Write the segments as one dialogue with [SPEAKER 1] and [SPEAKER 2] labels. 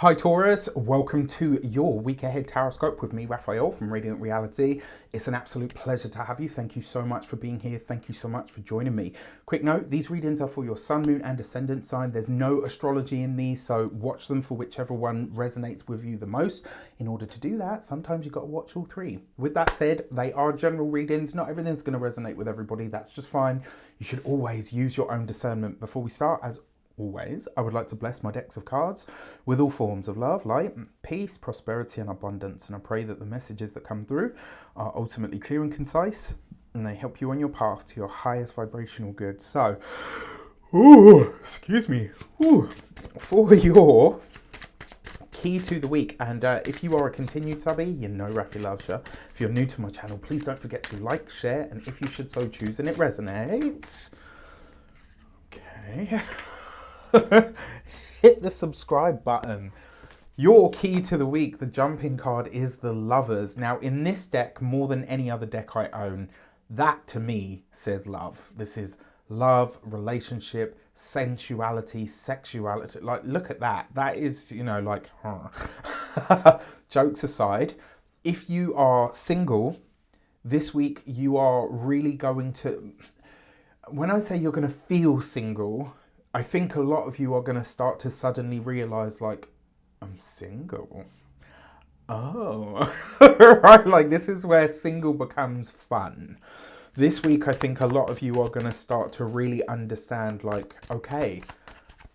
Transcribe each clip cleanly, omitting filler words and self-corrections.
[SPEAKER 1] Hi Taurus, welcome to your week ahead Taroscope with me, Raphael from Radiant Reality. It's an absolute pleasure to have you. Thank you so much for being here. Thank you so much for joining me. Quick note, these readings are for your sun, moon and ascendant sign. There's no astrology in these, so watch them for whichever one resonates with you the most. In order to do that, sometimes you've got to watch all three. With that said, they are general readings. Not everything's going to resonate with everybody. That's just fine. You should always use your own discernment. Before we start, as always, I would like to bless my decks of cards with all forms of love, light, peace, prosperity and abundance. And I pray that the messages that come through are ultimately clear and concise and they help you on your path to your highest vibrational good. So, excuse me, for your key to the week. And if you are a continued subby, you know Rafi loves you. If you're new to my channel, please don't forget to like, share, and if you should so choose and it resonates, okay, hit the subscribe button. Your key to the week, the jumping card, is the Lovers. Now, in this deck, more than any other deck I own, that to me says love. This is love, relationship, sensuality, sexuality. Like, look at that. That is, you know, like, jokes aside, if you are single, this week you are really going to, when I say you're going to feel single, I think a lot of you are going to start to suddenly realize, like, I'm single. Oh, right. Like, this is where single becomes fun. This week, I think a lot of you are going to start to really understand, like, okay,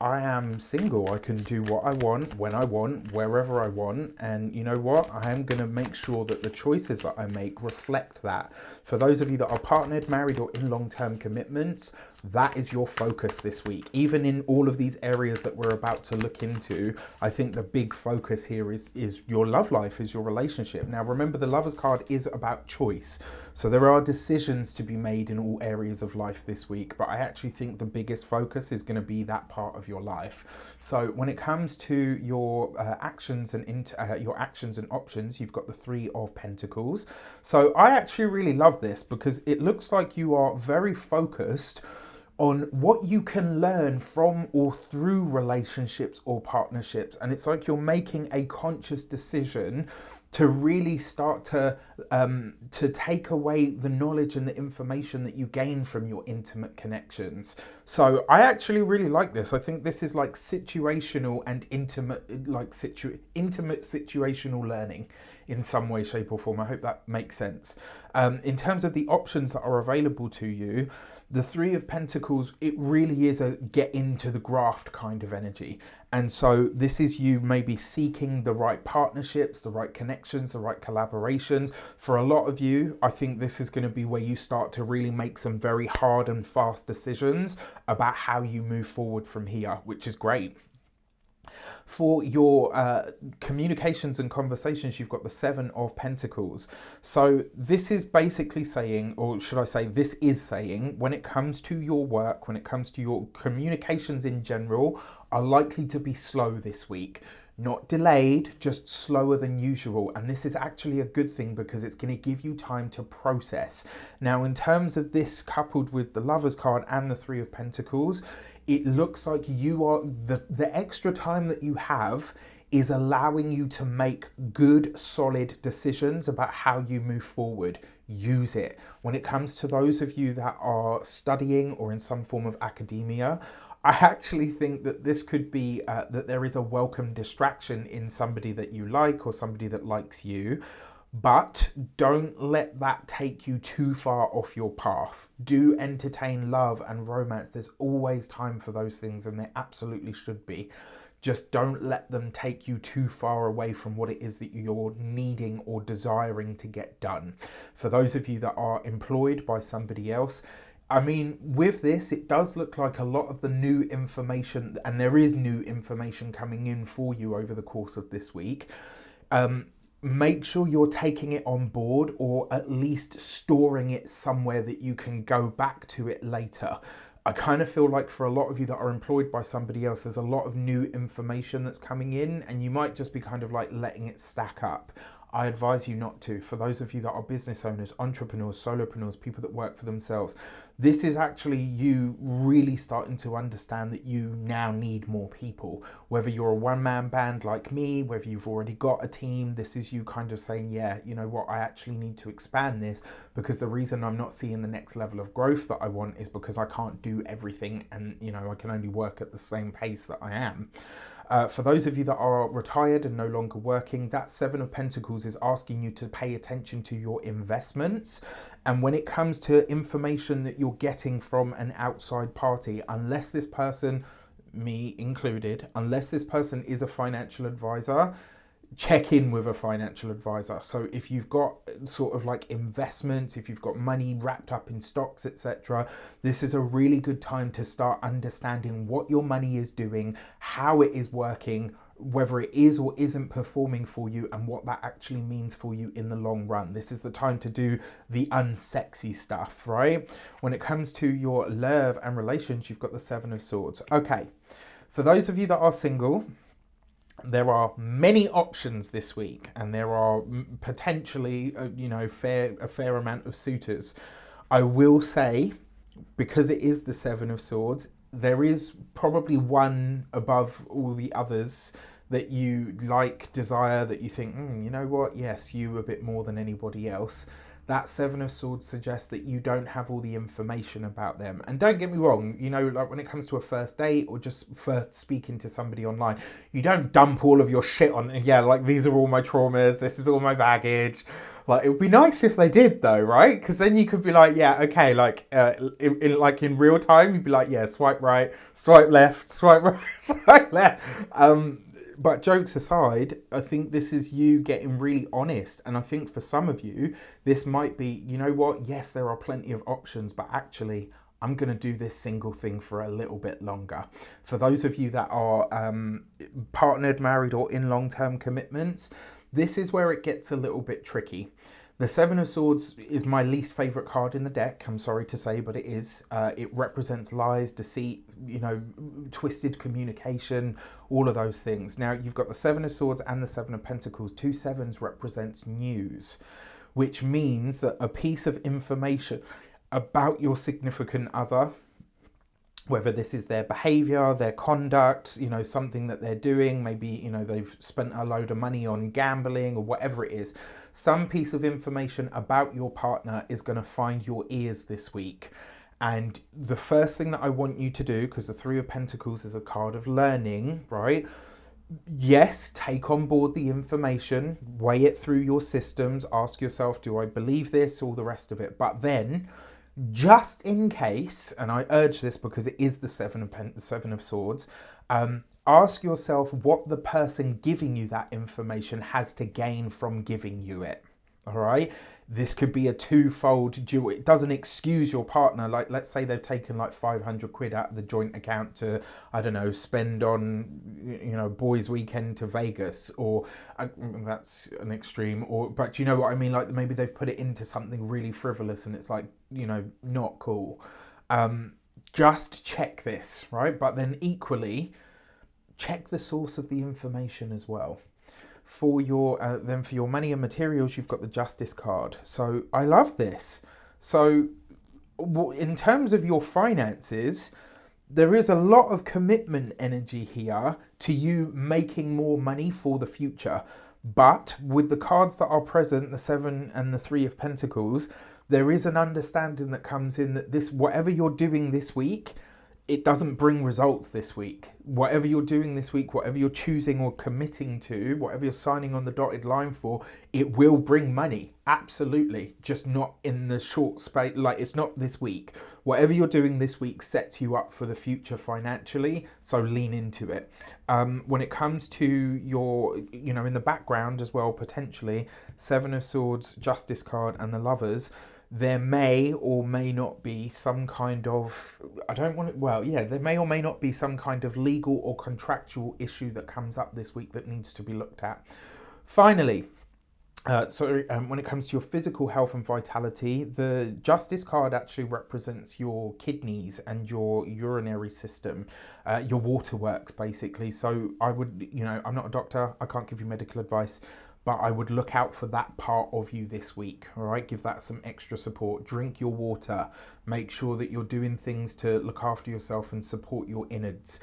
[SPEAKER 1] I am single. I can do what I want, when I want, wherever I want. And you know what? I am going to make sure that the choices that I make reflect that. For those of you that are partnered, married, or in long-term commitments, that is your focus this week. Even in all of these areas that we're about to look into, I think the big focus here is your love life, is your relationship. Now, remember, the Lovers card is about choice. So there are decisions to be made in all areas of life this week. But I actually think the biggest focus is going to be that part of your life. So when it comes to your actions and your actions and options, you've got the Three of Pentacles. So I actually really love this because it looks like you are very focused on what you can learn from or through relationships or partnerships. And it's like you're making a conscious decision to really start to take away the knowledge and the information that you gain from your intimate connections. So I actually really like this. I think this is like situational and intimate, like intimate situational learning in some way, shape or form. I hope that makes sense. In terms of the options that are available to you, the Three of Pentacles, it really is a get into the graft kind of energy. And so this is you maybe seeking the right partnerships, the right connections, the right collaborations. For a lot of you, I think this is going to be where you start to really make some very hard and fast decisions about how you move forward from here, which is great. For your communications and conversations, you've got the Seven of Pentacles. So this is basically saying, or should I say, this is saying, when it comes to your work, when it comes to your communications in general, are likely to be slow this week. Not delayed, just slower than usual. And this is actually a good thing because it's going to give you time to process. Now, in terms of this coupled with the Lovers card and the Three of Pentacles, it looks like you are the extra time that you have is allowing you to make good, solid decisions about how you move forward. Use it. When it comes to those of you that are studying or in some form of academia, I actually think that this could be that there is a welcome distraction in somebody that you like or somebody that likes you. But don't let that take you too far off your path. Do entertain love and romance. There's always time for those things and there absolutely should be. Just don't let them take you too far away from what it is that you're needing or desiring to get done. For those of you that are employed by somebody else, I mean, with this, it does look like a lot of the new information, and there is new information coming in for you over the course of this week. Make sure you're taking it on board or at least storing it somewhere that you can go back to it later. I kind of feel like for a lot of you that are employed by somebody else, there's a lot of new information that's coming in and you might just be kind of like letting it stack up. I advise you not to. For those of you that are business owners, entrepreneurs, solopreneurs, people that work for themselves, this is actually you really starting to understand that you now need more people. Whether you're a one-man band like me, whether you've already got a team, this is you kind of saying, yeah, you know what, I actually need to expand this, because the reason I'm not seeing the next level of growth that I want is because I can't do everything, and you know, I can only work at the same pace that I am. For those of you that are retired and no longer working, that Seven of Pentacles is asking you to pay attention to your investments. And when it comes to information that you're getting from an outside party, unless this person, me included, unless this person is a financial advisor, check in with a financial advisor. So if you've got sort of like investments, if you've got money wrapped up in stocks, etc., this is a really good time to start understanding what your money is doing, how it is working, whether it is or isn't performing for you, and what that actually means for you in the long run. This is the time to do the unsexy stuff, right? When it comes to your love and relations, you've got the Seven of Swords. Okay, for those of you that are single, there are many options this week, and there are potentially, a fair amount of suitors. I will say, because it is the Seven of Swords, there is probably one above all the others that you like, desire, that you think, you know what, yes, you a bit more than anybody else. That Seven of Swords suggests that you don't have all the information about them. And don't get me wrong, you know, like when it comes to a first date or just first speaking to somebody online, you don't dump all of your shit on, yeah, like these are all my traumas, this is all my baggage. Like, it would be nice if they did though, right? Because then you could be like, yeah, okay, like in real time, you'd be like, yeah, swipe right, swipe left, swipe right, swipe left. But jokes aside, I think this is you getting really honest. And I think for some of you, this might be, you know what, yes, there are plenty of options, but actually, I'm going to do this single thing for a little bit longer. For those of you that are partnered, married, or in long-term commitments, this is where it gets a little bit tricky. The Seven of Swords is my least favourite card in the deck, I'm sorry to say, but it is. It represents lies, deceit, you know, twisted communication, all of those things. Now, you've got the Seven of Swords and the Seven of Pentacles. Two sevens represents news, which means that a piece of information about your significant other, whether this is their behavior, their conduct, you know, something that they're doing, maybe, you know, they've spent a load of money on gambling or whatever it is, some piece of information about your partner is going to find your ears this week. And the first thing that I want you to do, because the Three of Pentacles is a card of learning, right? Yes, take on board the information, weigh it through your systems, ask yourself, do I believe this, all the rest of it. But then, just in case, and I urge this because it is the Seven of Swords, ask yourself what the person giving you that information has to gain from giving you it. All right. This could be a twofold dual. It doesn't excuse your partner. Like, let's say they've taken like 500 quid out of the joint account to, I don't know, spend on, you know, boys' weekend to Vegas, or that's an extreme, or, but you know what I mean? Like, maybe they've put it into something really frivolous and it's like, you know, not cool. Just check this, right? But then equally, check the source of the information as well. For your for your money and materials, you've got the Justice card. So I love this. So in terms of your finances, there is a lot of commitment energy here to you making more money for the future. But with the cards that are present, the Seven and the Three of Pentacles, there is an understanding that comes in that this, whatever you're doing this week, it doesn't bring results this week. Whatever you're doing this week, whatever you're choosing or committing to, whatever you're signing on the dotted line for, it will bring money. Absolutely. Just not in the short space, like it's not this week. Whatever you're doing this week sets you up for the future financially, so lean into it. When it comes to your, you know, in the background as well, potentially, Seven of Swords, Justice card, and the Lovers, there may or may not be some kind of, there may or may not be some kind of legal or contractual issue that comes up this week that needs to be looked at. Finally, when it comes to your physical health and vitality, the Justice card actually represents your kidneys and your urinary system, your waterworks basically. So I would, you know, I'm not a doctor, I can't give you medical advice, but I would look out for that part of you this week. All right, give that some extra support. Drink your water. Make sure that you're doing things to look after yourself and support your innards.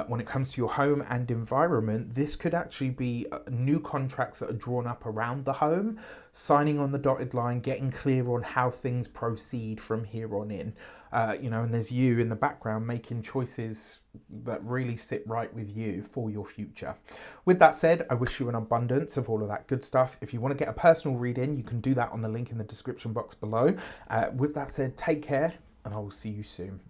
[SPEAKER 1] When it comes to your home and environment, this could actually be new contracts that are drawn up around the home, signing on the dotted line, getting clear on how things proceed from here on in. And there's you in the background making choices that really sit right with you for your future. With that said, I wish you an abundance of all of that good stuff. If you want to get a personal reading, you can do that on the link in the description box below. With that said, take care, and I will see you soon.